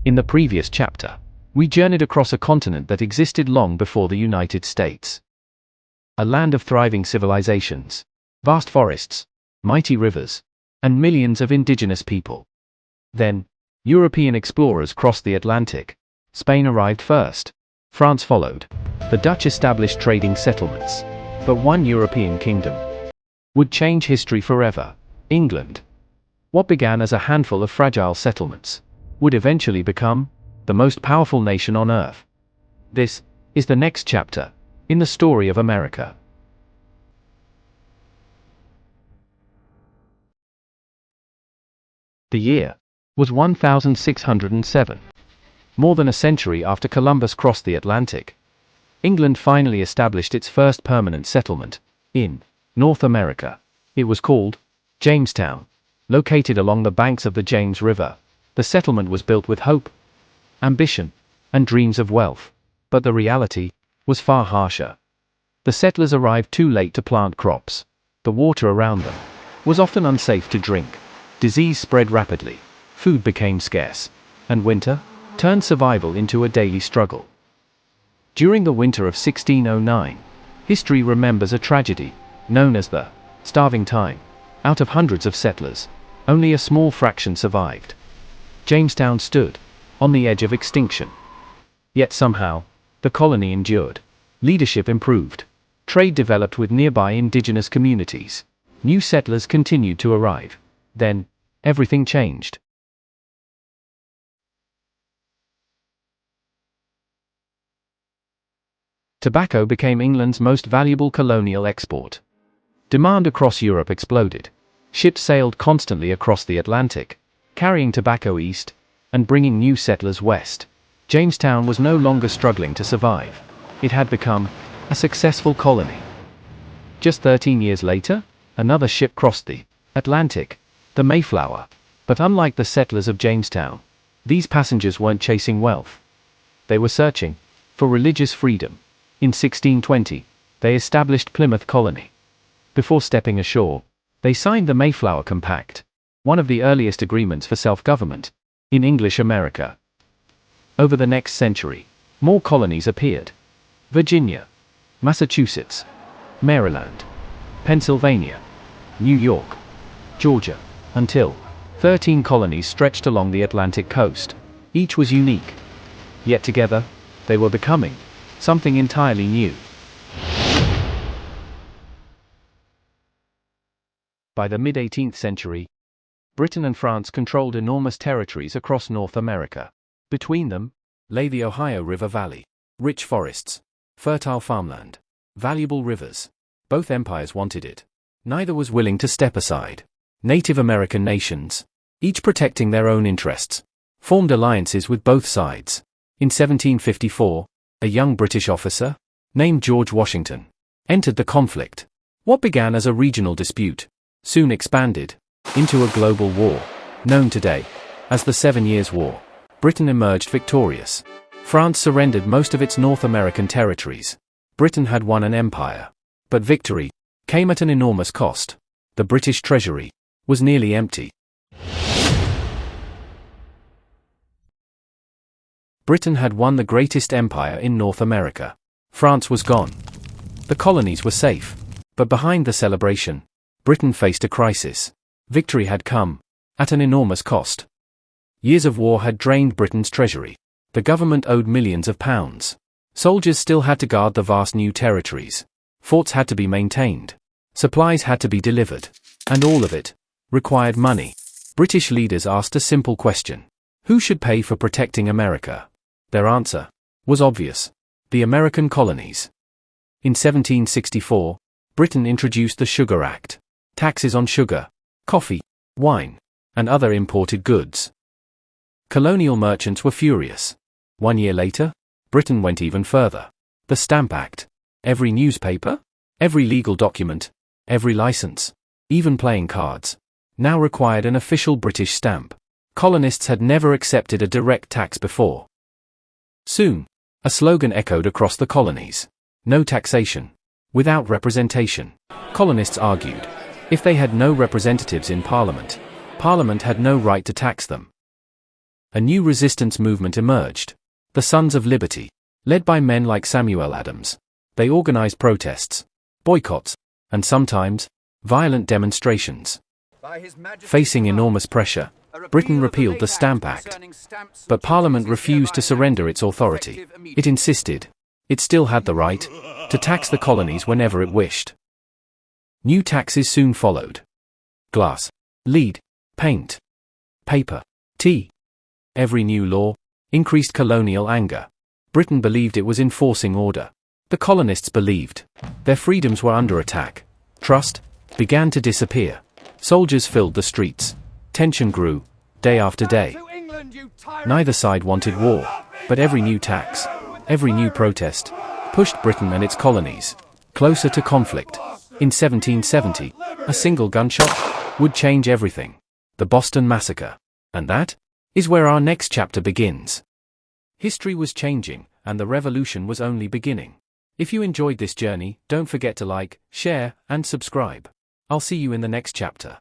In the previous chapter, we journeyed across a continent that existed long before the United States. A land of thriving civilizations, vast forests, mighty rivers, and millions of indigenous people. Then, European explorers crossed the Atlantic. Spain arrived first. France followed. The Dutch established trading settlements. But one European kingdom would change history forever: England. What began as a handful of fragile settlements would eventually become the most powerful nation on earth. This is the next chapter in the story of America. The year was 1607. More than a century after Columbus crossed the Atlantic, England finally established its first permanent settlement in North America. It was called Jamestown. Located along the banks of the James River, the settlement was built with hope, ambition, and dreams of wealth. But the reality was far harsher. The settlers arrived too late to plant crops. The water around them was often unsafe to drink. Disease spread rapidly, food became scarce, and winter turned survival into a daily struggle. During the winter of 1609, history remembers a tragedy known as the Starving Time. Out of hundreds of settlers, only a small fraction survived. Jamestown stood on the edge of extinction. Yet somehow, the colony endured. Leadership improved. Trade developed with nearby indigenous communities. New settlers continued to arrive. Then, everything changed. Tobacco became England's most valuable colonial export. Demand across Europe exploded. Ships sailed constantly across the Atlantic, carrying tobacco east and bringing new settlers west. Jamestown was no longer struggling to survive. It had become a successful colony. Just 13 years later, another ship crossed the Atlantic, the Mayflower. But unlike the settlers of Jamestown, these passengers weren't chasing wealth. They were searching for religious freedom. In 1620, they established Plymouth Colony. Before stepping ashore, they signed the Mayflower Compact, one of the earliest agreements for self-government in English America. Over the next century, more colonies appeared: Virginia, Massachusetts, Maryland, Pennsylvania, New York, Georgia, until 13 colonies stretched along the Atlantic coast. Each was unique. Yet together, they were becoming something entirely new. By the mid-18th century, Britain and France controlled enormous territories across North America. Between them lay the Ohio River Valley, rich forests, fertile farmland, valuable rivers. Both empires wanted it. Neither was willing to step aside. Native American nations, each protecting their own interests, formed alliances with both sides. In 1754, a young British officer, named George Washington, entered the conflict. What began as a regional dispute soon expanded into a global war, known today as the 7 Years' War. Britain emerged victorious. France surrendered most of its North American territories. Britain had won an empire. But victory came at an enormous cost. The British treasury was nearly empty. Britain had won the greatest empire in North America. France was gone. The colonies were safe. But behind the celebration, Britain faced a crisis. Victory had come at an enormous cost. Years of war had drained Britain's treasury. The government owed millions of pounds. Soldiers still had to guard the vast new territories. Forts had to be maintained. Supplies had to be delivered. And all of it required money. British leaders asked a simple question: who should pay for protecting America? Their answer was obvious: the American colonies. In 1764, Britain introduced the Sugar Act. Taxes on sugar, coffee, wine, and other imported goods. Colonial merchants were furious. 1 year later, Britain went even further. The Stamp Act. Every newspaper, every legal document, every license, even playing cards, now required an official British stamp. Colonists had never accepted a direct tax before. Soon, a slogan echoed across the colonies: no taxation without representation. Colonists argued, if they had no representatives in Parliament, Parliament had no right to tax them. A new resistance movement emerged. The Sons of Liberty. Led by men like Samuel Adams. They organized protests, boycotts, and sometimes, violent demonstrations. Facing enormous pressure, Britain repealed the Stamp Act. But Parliament refused to surrender its authority. It insisted it still had the right to tax the colonies whenever it wished. New taxes soon followed. Glass, lead, paint, paper, tea. Every new law increased colonial anger. Britain believed it was enforcing order. The colonists believed their freedoms were under attack. Trust began to disappear. Soldiers filled the streets. Tension grew, day after day. Neither side wanted war, but every new tax, every new protest, pushed Britain and its colonies closer to conflict. In 1770, a single gunshot would change everything. The Boston Massacre. And that is where our next chapter begins. History was changing, and the revolution was only beginning. If you enjoyed this journey, don't forget to like, share, and subscribe. I'll see you in the next chapter.